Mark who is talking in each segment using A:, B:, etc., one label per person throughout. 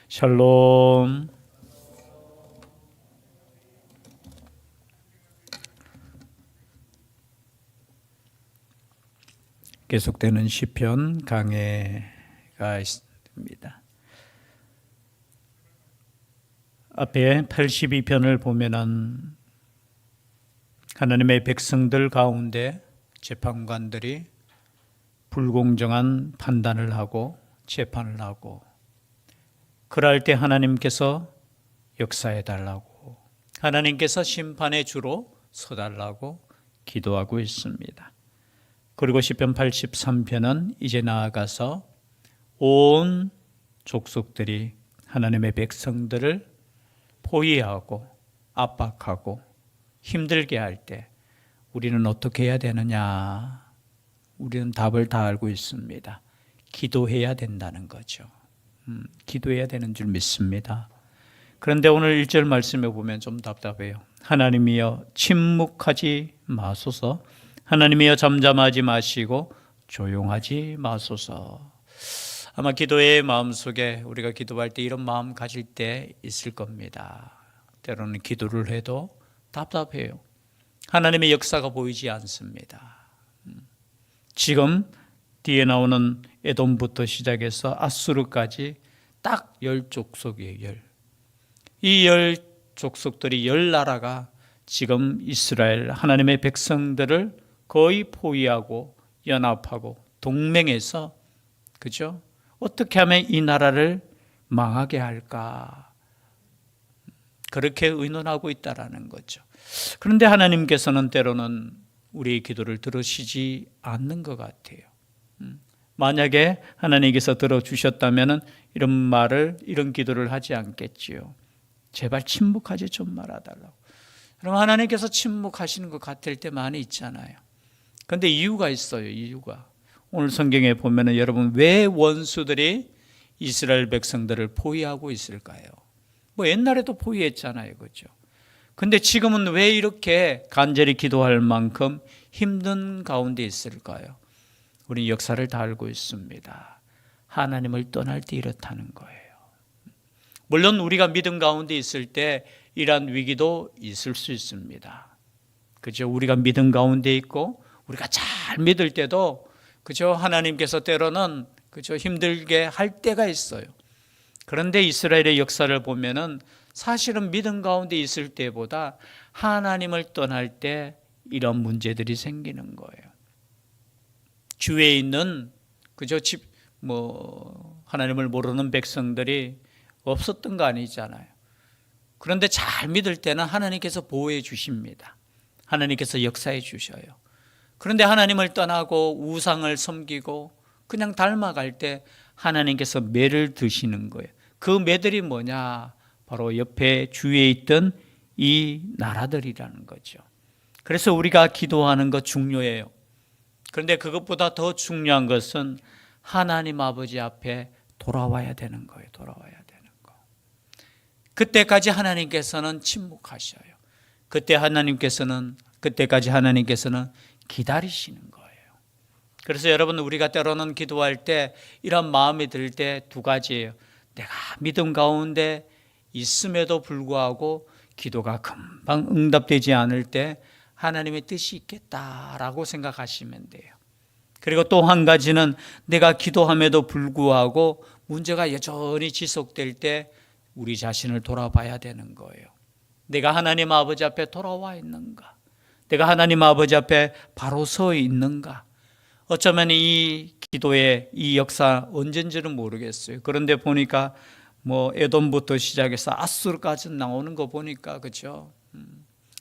A: 샬롬. 계속되는 시편 강해가 있습니다. 앞에 82편을 보면은 하나님의 백성들 가운데 재판관들이 불공정한 판단을 하고 재판을 하고, 그럴 때 하나님께서 역사해 달라고, 하나님께서 심판의 주로 서달라고 기도하고 있습니다. 그리고 시편 83편은 이제 나아가서 온 족속들이 하나님의 백성들을 포위하고 압박하고 힘들게 할 때 우리는 어떻게 해야 되느냐? 우리는 답을 다 알고 있습니다. 기도해야 된다는 거죠. 기도해야 되는 줄 믿습니다. 그런데 오늘 1절 말씀에 보면 좀 답답해요. 하나님이여 침묵하지 마소서, 하나님이여 잠잠하지 마시고 조용하지 마소서. 아마 기도의 마음속에 우리가 기도할 때 이런 마음 가질 때 있을 겁니다. 때로는 기도를 해도 답답해요. 하나님의 역사가 보이지 않습니다. 지금 뒤에 나오는 에돔부터 시작해서 아수르까지 딱 10족속이에요. 이 10족속들이 10나라가 지금 이스라엘 하나님의 백성들을 거의 포위하고 연합하고 동맹해서, 그죠? 어떻게 하면 이 나라를 망하게 할까? 그렇게 의논하고 있다라는 거죠. 그런데 하나님께서는 때로는 우리의 기도를 들으시지 않는 것 같아요. 만약에 하나님께서 들어주셨다면 이런 말을, 이런 기도를 하지 않겠지요. 제발 침묵하지 좀 말아달라고. 그럼 하나님께서 침묵하시는 것 같을 때 많이 있잖아요. 그런데 이유가 있어요. 이유가. 오늘 성경에 보면은 여러분, 왜 원수들이 이스라엘 백성들을 포위하고 있을까요? 뭐 옛날에도 포위했잖아요. 그렇죠? 근데 지금은 왜 이렇게 간절히 기도할 만큼 힘든 가운데 있을까요? 우리 역사를 다 알고 있습니다. 하나님을 떠날 때 이렇다는 거예요. 물론 우리가 믿음 가운데 있을 때 이러한 위기도 있을 수 있습니다. 그죠? 우리가 믿음 가운데 있고 우리가 잘 믿을 때도, 그죠? 하나님께서 때로는, 그죠? 힘들게 할 때가 있어요. 그런데 이스라엘의 역사를 보면은 사실은 믿음 가운데 있을 때보다 하나님을 떠날 때 이런 문제들이 생기는 거예요. 주위에 있는, 그죠? 하나님을 모르는 백성들이 없었던 거 아니잖아요. 그런데 잘 믿을 때는 하나님께서 보호해 주십니다. 하나님께서 역사해 주셔요. 그런데 하나님을 떠나고 우상을 섬기고 그냥 닮아갈 때 하나님께서 매를 드시는 거예요. 그 매들이 뭐냐? 바로 옆에 주위에 있던 이 나라들이라는 거죠. 그래서 우리가 기도하는 것 중요해요. 그런데 그것보다 더 중요한 것은 하나님 아버지 앞에 돌아와야 되는 거예요. 돌아와야 되는 거. 그때까지 하나님께서는 침묵하셔요. 그때까지 하나님께서는 기다리시는 거예요. 그래서 여러분, 우리가 때로는 기도할 때 이런 마음이 들 때 두 가지예요. 내가 믿음 가운데 있음에도 불구하고 기도가 금방 응답되지 않을 때 하나님의 뜻이 있겠다라고 생각하시면 돼요. 그리고 또 한 가지는 내가 기도함에도 불구하고 문제가 여전히 지속될 때 우리 자신을 돌아봐야 되는 거예요. 내가 하나님 아버지 앞에 돌아와 있는가? 내가 하나님 아버지 앞에 바로 서 있는가? 어쩌면 이 기도의 이 역사 언젠지는 모르겠어요. 그런데 보니까 에돔부터 시작해서 아수르까지 나오는 거 보니까, 그렇죠?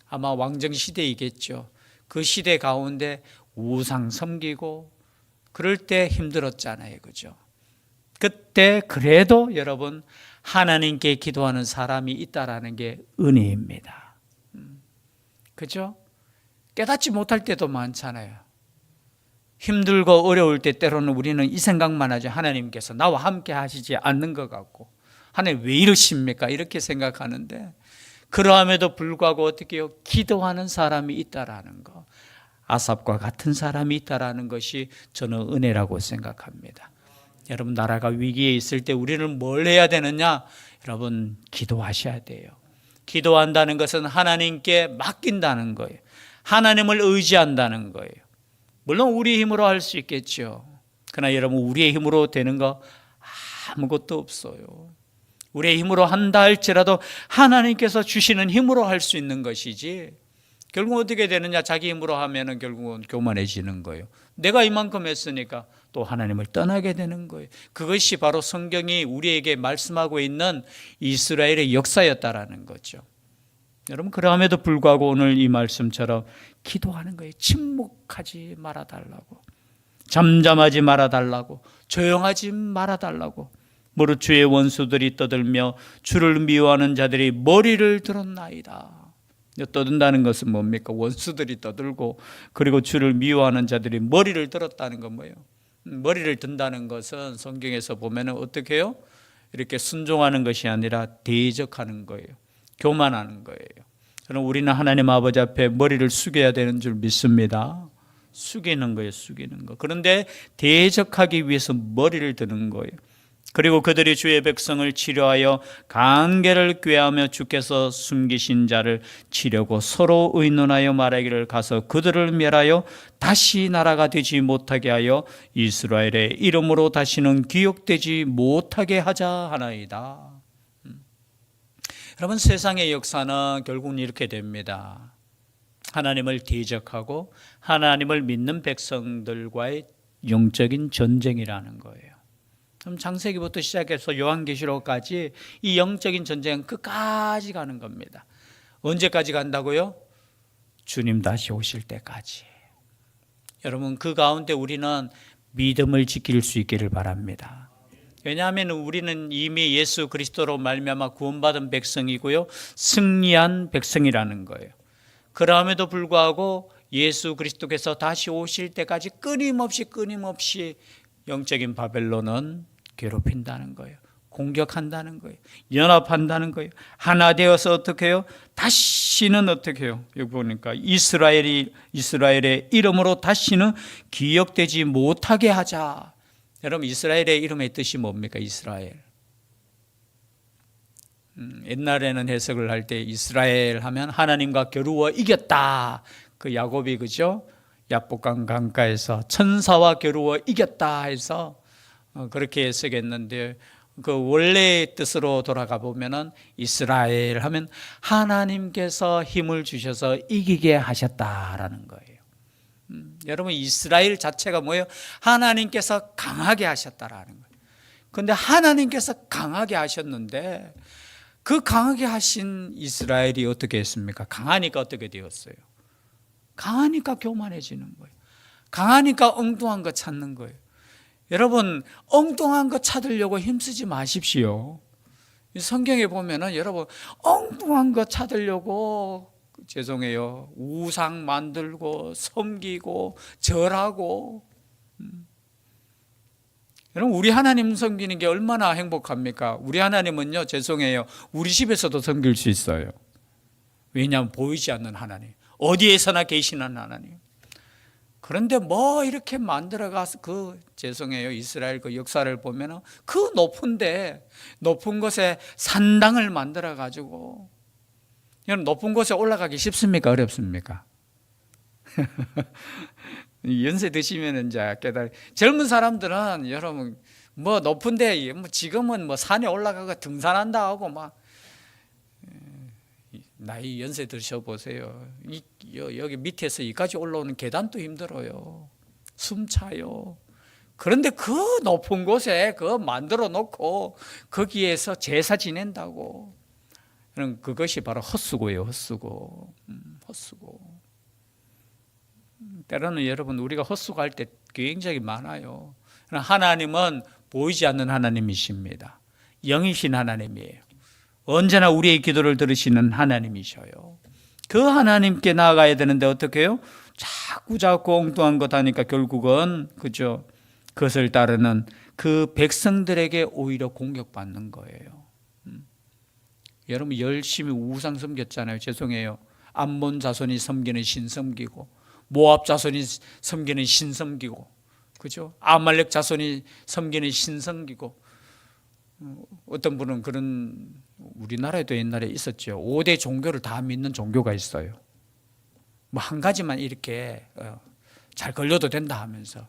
A: 아마 왕정 시대이겠죠. 그 시대 가운데 우상 섬기고 그럴 때 힘들었잖아요. 그죠? 그때 그래도 여러분, 하나님께 기도하는 사람이 있다라는 게 은혜입니다. 그죠? 깨닫지 못할 때도 많잖아요. 힘들고 어려울 때 때로는 우리는 이 생각만 하죠. 하나님께서 나와 함께 하시지 않는 것 같고, 하나님 왜 이러십니까? 이렇게 생각하는데, 그러함에도 불구하고 어떻게 해요? 기도하는 사람이 있다라는 거, 아삽과 같은 사람이 있다라는 것이 저는 은혜라고 생각합니다. 여러분, 나라가 위기에 있을 때 우리는 뭘 해야 되느냐? 여러분, 기도하셔야 돼요. 기도한다는 것은 하나님께 맡긴다는 거예요. 하나님을 의지한다는 거예요. 물론 우리 힘으로 할 수 있겠죠. 그러나 여러분, 우리의 힘으로 되는 거 아무것도 없어요. 우리의 힘으로 한다 할지라도 하나님께서 주시는 힘으로 할 수 있는 것이지, 결국 어떻게 되느냐? 자기 힘으로 하면은 결국은 교만해지는 거예요. 내가 이만큼 했으니까 또 하나님을 떠나게 되는 거예요. 그것이 바로 성경이 우리에게 말씀하고 있는 이스라엘의 역사였다라는 거죠. 여러분, 그럼에도 불구하고 오늘 이 말씀처럼 기도하는 거예요. 침묵하지 말아달라고, 잠잠하지 말아달라고, 조용하지 말아달라고. 무릇 주의 원수들이 떠들며 주를 미워하는 자들이 머리를 들었나이다. 떠든다는 것은 뭡니까? 원수들이 떠들고, 그리고 주를 미워하는 자들이 머리를 들었다는 건 뭐예요? 머리를 든다는 것은 성경에서 보면 어떻게 해요? 이렇게 순종하는 것이 아니라 대적하는 거예요. 교만하는 거예요. 그럼 우리는 하나님 아버지 앞에 머리를 숙여야 되는 줄 믿습니다. 숙이는 거예요, 숙이는 거. 그런데 대적하기 위해서 머리를 드는 거예요. 그리고 그들이 주의 백성을 치료하여 관계를 꾀하며 주께서 숨기신 자를 치려고 서로 의논하여 말하기를 가서 그들을 멸하여 다시 나라가 되지 못하게 하여 이스라엘의 이름으로 다시는 기억되지 못하게 하자 하나이다. 여러분, 세상의 역사는 결국은 이렇게 됩니다. 하나님을 대적하고 하나님을 믿는 백성들과의 영적인 전쟁이라는 거예요. 그럼 창세기부터 시작해서 요한계시록까지 이 영적인 전쟁은 끝까지 가는 겁니다. 언제까지 간다고요? 주님 다시 오실 때까지. 여러분, 그 가운데 우리는 믿음을 지킬 수 있기를 바랍니다. 왜냐하면 우리는 이미 예수 그리스도로 말미암아 구원받은 백성이고요, 승리한 백성이라는 거예요. 그럼에도 불구하고 예수 그리스도께서 다시 오실 때까지 끊임없이 영적인 바벨론은 괴롭힌다는 거예요. 공격한다는 거예요. 연합한다는 거예요. 하나 되어서 어떻게 해요? 다시는 어떻게 해요? 여기 보니까 이스라엘의 이름으로 다시는 기억되지 못하게 하자. 여러분, 이스라엘의 이름의 뜻이 뭡니까? 이스라엘. 옛날에는 해석을 할 때 이스라엘 하면 하나님과 겨루어 이겼다. 그 야곱이, 그죠? 야복강 강가에서 천사와 겨루어 이겼다 해서 그렇게 해석했는데, 그 원래의 뜻으로 돌아가 보면은 이스라엘 하면 하나님께서 힘을 주셔서 이기게 하셨다라는 거예요. 여러분, 이스라엘 자체가 뭐예요? 하나님께서 강하게 하셨다라는 거예요. 그런데 하나님께서 강하게 하셨는데 그 강하게 하신 이스라엘이 어떻게 했습니까? 강하니까 어떻게 되었어요? 강하니까 교만해지는 거예요. 강하니까 엉뚱한 거 찾는 거예요. 여러분, 엉뚱한 거 찾으려고 힘쓰지 마십시오. 성경에 보면은 여러분, 엉뚱한 거 찾으려고, 죄송해요, 우상 만들고 섬기고 절하고. 여러분, 우리 하나님 섬기는 게 얼마나 행복합니까? 우리 하나님은요, 죄송해요, 우리 집에서도 섬길 수 있어요. 왜냐하면 보이지 않는 하나님, 어디에서나 계시는 하나님. 그런데 뭐 이렇게 만들어가서 죄송해요, 이스라엘 그 역사를 보면은 그 높은 곳에 산당을 만들어 가지고, 여러분, 높은 곳에 올라가기 쉽습니까? 어렵습니까? 연세 드시면 이제 젊은 사람들은 여러분 뭐 높은데, 뭐 지금은 뭐 산에 올라가고 등산한다 하고 막, 나이 연세 드셔 보세요. 여기 밑에서 이까지 올라오는 계단도 힘들어요. 숨 차요. 그런데 그 높은 곳에 만들어 놓고 거기에서 제사 지낸다고. 그것이 바로 헛수고예요. 헛수고. 때로는 여러분, 우리가 헛수고할 때 굉장히 많아요. 하나님은 보이지 않는 하나님이십니다. 영이신 하나님이에요. 언제나 우리의 기도를 들으시는 하나님이셔요. 그 하나님께 나아가야 되는데 어떻게 해요? 자꾸 엉뚱한 것 하니까 결국은, 그죠? 그것을 따르는 그 백성들에게 오히려 공격받는 거예요. 여러분, 열심히 우상 섬겼잖아요. 죄송해요. 암몬 자손이 섬기는 신 섬기고, 모압 자손이 섬기는 신 섬기고, 그죠? 아말렉 자손이 섬기는 신성기고, 어떤 분은 그런, 우리나라에도 옛날에 있었죠. 5대 종교를 다 믿는 종교가 있어요. 뭐 한 가지만 이렇게 잘 걸려도 된다 하면서.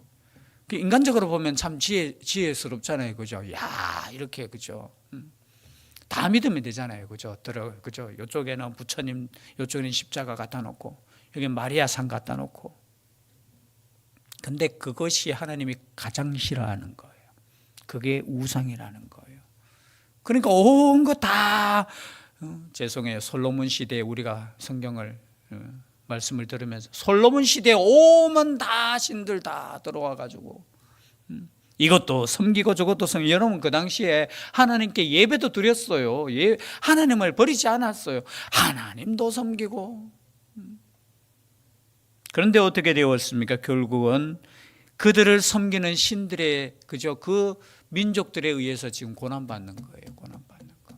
A: 인간적으로 보면 참 지혜스럽잖아요. 그죠? 야, 이렇게, 그죠? 다 믿으면 되잖아요. 그죠? 그죠? 이쪽에는 부처님, 이쪽에는 십자가 갖다 놓고, 여기 마리아 상 갖다 놓고. 근데 그것이 하나님이 가장 싫어하는 거예요. 그게 우상이라는 거예요. 그러니까 온 거 다, 죄송해요. 솔로몬 시대에 우리가 성경을, 말씀을 들으면서 솔로몬 시대에 오면 다 신들 다 들어와 가지고 이것도 섬기고 저것도 섬기고. 여러분 그 당시에 하나님께 예배도 드렸어요. 하나님을 버리지 않았어요. 하나님도 섬기고. 그런데 어떻게 되었습니까? 결국은 그들을 섬기는 신들의, 그죠? 그 민족들에 의해서 지금 고난받는 거예요. 고난받는 거.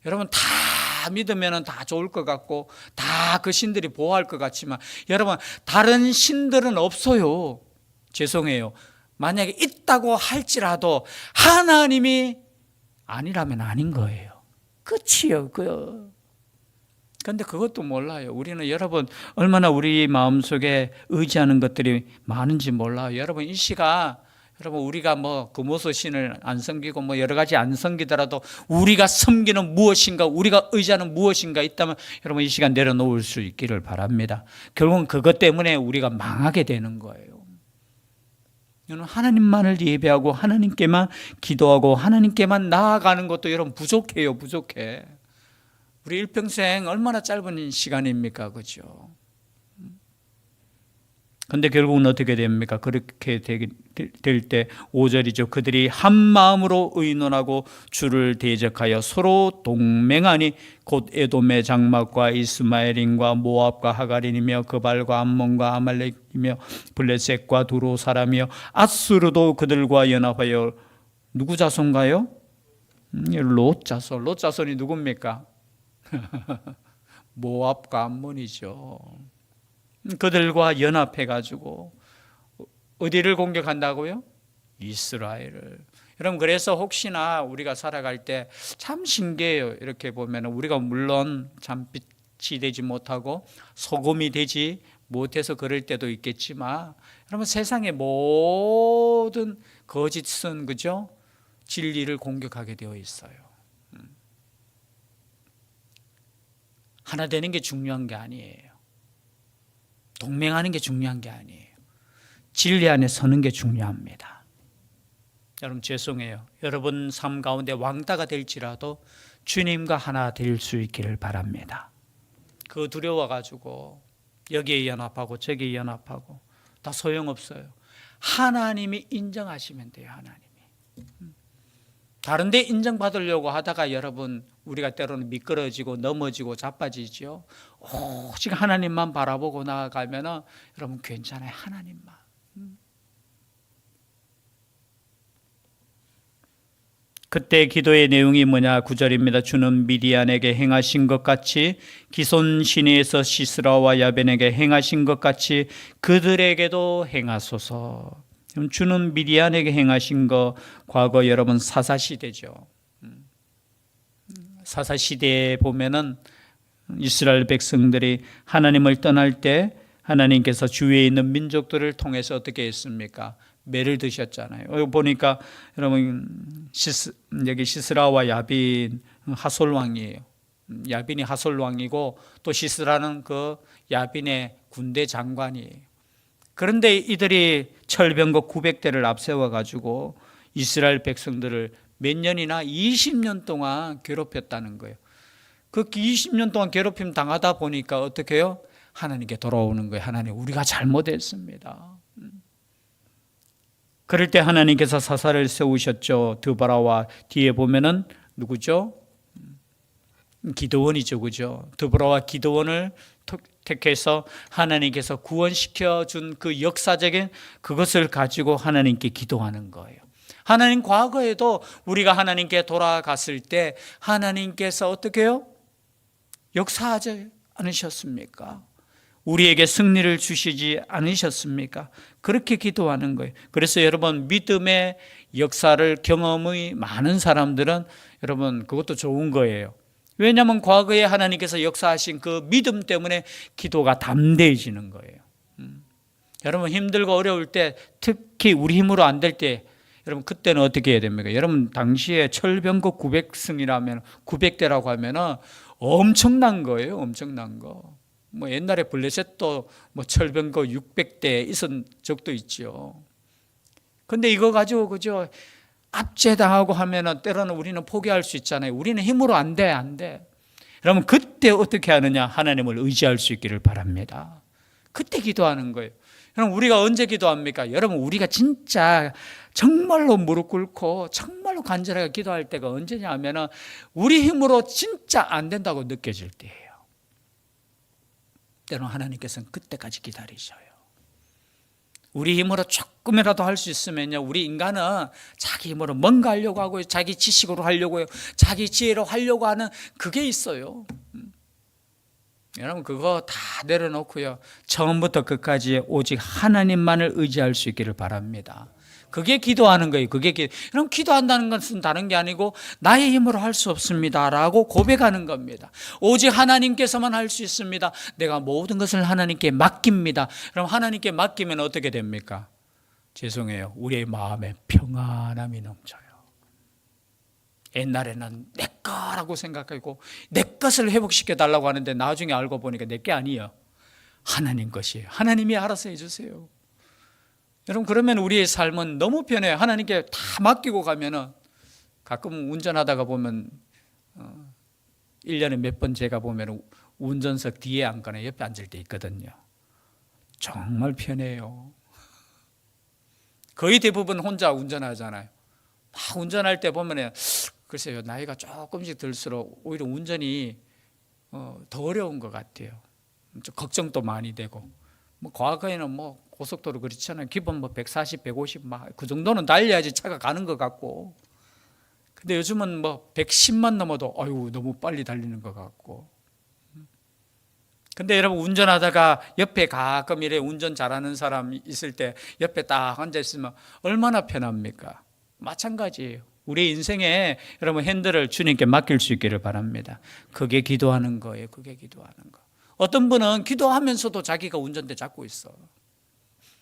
A: 여러분 다 믿으면 다 좋을 것 같고 다 그 신들이 보호할 것 같지만, 여러분 다른 신들은 없어요. 죄송해요. 만약에 있다고 할지라도 하나님이 아니라면 아닌 거예요. 끝이요. 그런데 그것도 몰라요. 우리는 여러분 얼마나 우리 마음속에 의지하는 것들이 많은지 몰라요. 여러분 이 시간, 여러분 우리가 뭐 금오소 신을 안 섬기고 뭐 여러 가지 안 섬기더라도 우리가 섬기는 무엇인가, 우리가 의지하는 무엇인가 있다면 여러분 이 시간 내려놓을 수 있기를 바랍니다. 결국은 그것 때문에 우리가 망하게 되는 거예요. 여러분 하나님만을 예배하고 하나님께만 기도하고 하나님께만 나아가는 것도 여러분 부족해요. 부족해. 우리 일평생 얼마나 짧은 시간입니까? 그죠? 근데 결국은 어떻게 됩니까? 그렇게 될 때 5절이죠. 그들이 한 마음으로 의논하고 주를 대적하여 서로 동맹하니 곧 에돔의 장막과 이스마엘인과 모압과 하갈인이며 그발과 암몬과 아말렉이며 블레셋과 두로 사람이며 아수르도 그들과 연합하여. 누구 자손가요? 롯 자손. 롯 자손이 누굽니까? 모압과 암몬이죠. 그들과 연합해가지고 어디를 공격한다고요? 이스라엘을. 여러분 그래서 혹시나 우리가 살아갈 때 참 신기해요. 이렇게 보면 우리가 물론 참 빛이 되지 못하고 소금이 되지 못해서 그럴 때도 있겠지만, 여러분 세상의 모든 거짓은, 그죠? 진리를 공격하게 되어 있어요. 하나 되는 게 중요한 게 아니에요. 동맹하는 게 중요한 게 아니에요. 진리 안에 서는 게 중요합니다. 여러분 죄송해요. 여러분 삶 가운데 왕따가 될지라도 주님과 하나 될 수 있기를 바랍니다. 그 두려워가지고 여기에 연합하고 저기에 연합하고 다 소용없어요. 하나님이 인정하시면 돼요. 하나님이. 다른 데 인정받으려고 하다가 여러분 우리가 때로는 미끄러지고 넘어지고 자빠지죠. 오직 하나님만 바라보고 나아가면 여러분 괜찮아요. 하나님만. 그때 기도의 내용이 뭐냐? 9절입니다. 주는 미디안에게 행하신 것 같이 기손 시내에서 시스라와 야벤에게 행하신 것 같이 그들에게도 행하소서. 주는 미디안에게 행하신 거, 과거 여러분 사사시대죠. 사사시대에 보면은 이스라엘 백성들이 하나님을 떠날 때 하나님께서 주위에 있는 민족들을 통해서 어떻게 했습니까? 매를 드셨잖아요. 여기 보니까 여러분 여기 시스라와 야빈 하솔 왕이에요. 야빈이 하솔 왕이고 또 시스라는 그 야빈의 군대 장관이에요. 그런데 이들이 철병거 900대를 앞세워 가지고 이스라엘 백성들을 몇 년이나 20년 동안 괴롭혔다는 거예요. 그 20년 동안 괴롭힘 당하다 보니까 어떻게 해요? 하나님께 돌아오는 거예요. 하나님, 우리가 잘못했습니다. 그럴 때 하나님께서 사사를 세우셨죠. 드보라와 뒤에 보면은 누구죠? 기드온이죠. 그죠? 드보라와 기드온을 택해서 하나님께서 구원시켜 준 그 역사적인 그것을 가지고 하나님께 기도하는 거예요. 하나님 과거에도 우리가 하나님께 돌아갔을 때 하나님께서 어떻게 해요? 역사하지 않으셨습니까? 우리에게 승리를 주시지 않으셨습니까? 그렇게 기도하는 거예요. 그래서 여러분 믿음의 역사를 경험이 많은 사람들은 여러분 그것도 좋은 거예요. 왜냐하면 과거에 하나님께서 역사하신 그 믿음 때문에 기도가 담대해지는 거예요. 여러분 힘들고 어려울 때, 특히 우리 힘으로 안 될 때 여러분 그때는 어떻게 해야 됩니까? 여러분 당시에 철병거 900승이라면 900대라고 하면은 엄청난 거예요. 엄청난 거. 뭐 옛날에 블레셋도 뭐 철병거 600대 있은 적도 있죠. 근데 이거 가지고 그죠? 압제당하고 하면은 때로는 우리는 포기할 수 있잖아요. 우리는 힘으로 안 돼, 안 돼. 여러분 그때 어떻게 하느냐? 하나님을 의지할 수 있기를 바랍니다. 그때 기도하는 거예요. 그럼 우리가 언제 기도합니까? 여러분 우리가 진짜 정말로 무릎 꿇고 정말로 간절하게 기도할 때가 언제냐 하면은 우리 힘으로 진짜 안 된다고 느껴질 때예요. 때로는 하나님께서는 그때까지 기다리셔요. 우리 힘으로 조금이라도 할 수 있으면요, 우리 인간은 자기 힘으로 뭔가 하려고 하고요, 자기 지식으로 하려고 해요, 자기 지혜로 하려고 하는 그게 있어요. 여러분 그거 다 내려놓고요, 처음부터 끝까지 오직 하나님만을 의지할 수 있기를 바랍니다. 그게 기도하는 거예요. 그럼 기도한다는 것은 다른 게 아니고 나의 힘으로 할 수 없습니다라고 고백하는 겁니다. 오직 하나님께서만 할 수 있습니다. 내가 모든 것을 하나님께 맡깁니다. 그럼 하나님께 맡기면 어떻게 됩니까? 죄송해요. 우리의 마음에 평안함이 넘쳐요. 옛날에는 내 거라고 생각하고 내 것을 회복시켜 달라고 하는데 나중에 알고 보니까 내 게 아니에요. 하나님 것이에요. 하나님이 알아서 해주세요. 여러분 그러면 우리의 삶은 너무 편해요. 하나님께 다 맡기고 가면은 가끔 운전하다가 보면 1년에 몇 번 제가 보면 운전석 뒤에 앉거나 옆에 앉을 때 있거든요. 정말 편해요. 거의 대부분 혼자 운전하잖아요. 막 운전할 때 보면 글쎄요, 나이가 조금씩 들수록 오히려 운전이 더 어려운 것 같아요. 좀 걱정도 많이 되고. 뭐 과거에는 뭐 고속도로 그렇잖아요. 기본 뭐 140, 150 막 그 정도는 달려야지 차가 가는 것 같고. 근데 요즘은 뭐 110만 넘어도 아유 너무 빨리 달리는 것 같고. 근데 여러분 운전하다가 옆에 가끔 이래 운전 잘하는 사람 있을 때 옆에 딱 앉아 있으면 얼마나 편합니까? 마찬가지예요. 우리 인생에 여러분 핸들을 주님께 맡길 수 있기를 바랍니다. 그게 기도하는 거예요. 그게 기도하는 거. 어떤 분은 기도하면서도 자기가 운전대 잡고 있어.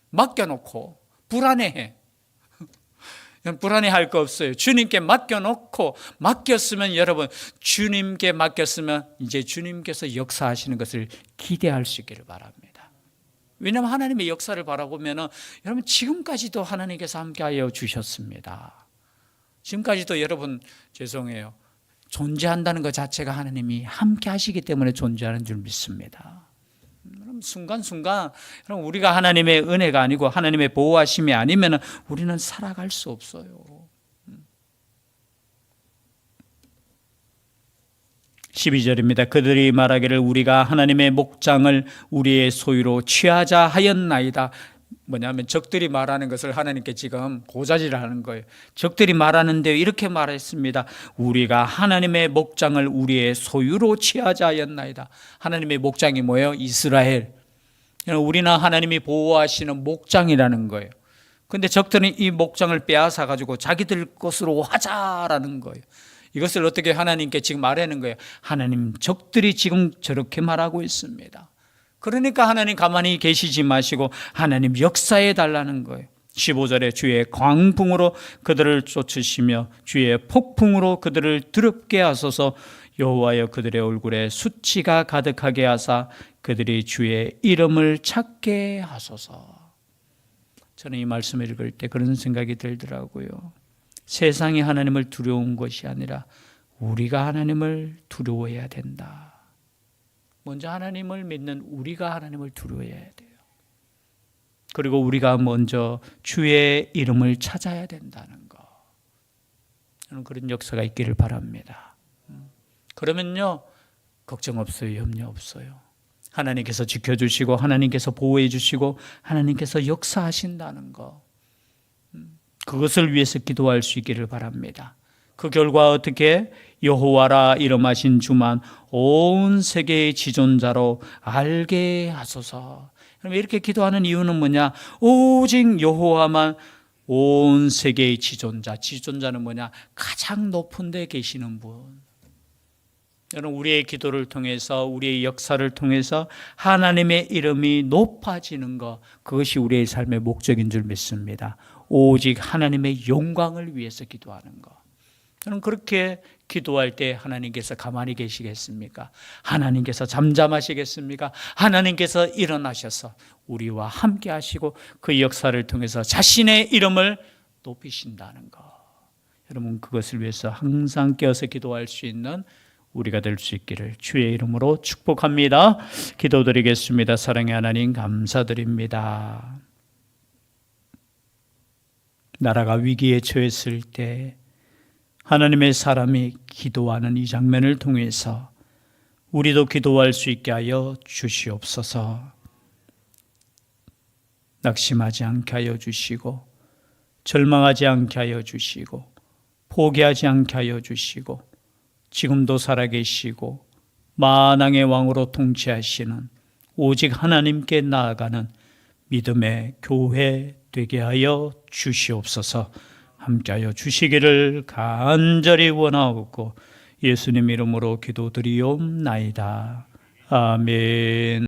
A: 맡겨놓고 불안해해. 불안해할 거 없어요. 주님께 맡겨놓고 맡겼으면 여러분 주님께 맡겼으면 이제 주님께서 역사하시는 것을 기대할 수 있기를 바랍니다. 왜냐하면 하나님의 역사를 바라보면 여러분 지금까지도 하나님께서 함께하여 주셨습니다. 지금까지도 여러분 죄송해요. 존재한다는 것 자체가 하나님이 함께 하시기 때문에 존재하는 줄 믿습니다. 순간순간 우리가 하나님의 은혜가 아니고 하나님의 보호하심이 아니면 우리는 살아갈 수 없어요. 12절입니다. 그들이 말하기를 우리가 하나님의 목장을 우리의 소유로 취하자 하였나이다. 뭐냐면 적들이 말하는 것을 하나님께 지금 고자질하는 거예요. 적들이 말하는데 이렇게 말했습니다. 우리가 하나님의 목장을 우리의 소유로 취하자 하였나이다. 하나님의 목장이 뭐예요? 이스라엘. 우리는 하나님이 보호하시는 목장이라는 거예요. 그런데 적들은 이 목장을 빼앗아 가지고 자기들 것으로 하자라는 거예요. 이것을 어떻게 하나님께 지금 말하는 거예요? 하나님, 적들이 지금 저렇게 말하고 있습니다. 그러니까 하나님 가만히 계시지 마시고 하나님 역사해 달라는 거예요. 15절에 주의 광풍으로 그들을 쫓으시며 주의 폭풍으로 그들을 더럽게 하소서. 여호와여 그들의 얼굴에 수치가 가득하게 하사 그들이 주의 이름을 찾게 하소서. 저는 이 말씀을 읽을 때 그런 생각이 들더라고요. 세상이 하나님을 두려운 것이 아니라 우리가 하나님을 두려워해야 된다. 먼저 하나님을 믿는 우리가 하나님을 두려워해야 돼요. 그리고 우리가 먼저 주의 이름을 찾아야 된다는 거. 저는 그런 역사가 있기를 바랍니다. 그러면요, 걱정 없어요. 염려 없어요. 하나님께서 지켜주시고 하나님께서 보호해 주시고 하나님께서 역사하신다는 거. 그것을 위해서 기도할 수 있기를 바랍니다. 그 결과 어떻게? 여호와라 이름하신 주만 온 세계의 지존자로 알게 하소서. 그럼 이렇게 기도하는 이유는 뭐냐? 오직 여호와만 온 세계의 지존자. 지존자는 뭐냐? 가장 높은 데 계시는 분. 여러분, 우리의 기도를 통해서, 우리의 역사를 통해서 하나님의 이름이 높아지는 것, 그것이 우리의 삶의 목적인 줄 믿습니다. 오직 하나님의 영광을 위해서 기도하는 것. 저는 그렇게 기도할 때 하나님께서 가만히 계시겠습니까? 하나님께서 잠잠하시겠습니까? 하나님께서 일어나셔서 우리와 함께 하시고 그 역사를 통해서 자신의 이름을 높이신다는 것. 여러분, 그것을 위해서 항상 깨어서 기도할 수 있는 우리가 될 수 있기를 주의 이름으로 축복합니다. 기도드리겠습니다. 사랑의 하나님, 감사드립니다. 나라가 위기에 처했을 때 하나님의 사람이 기도하는 이 장면을 통해서 우리도 기도할 수 있게 하여 주시옵소서. 낙심하지 않게 하여 주시고, 절망하지 않게 하여 주시고, 포기하지 않게 하여 주시고, 지금도 살아계시고 만왕의 왕으로 통치하시는 오직 하나님께 나아가는 믿음의 교회 되게 하여 주시옵소서. 함께하여 주시기를 간절히 원하옵고 예수님 이름으로 기도드리옵나이다. 아멘.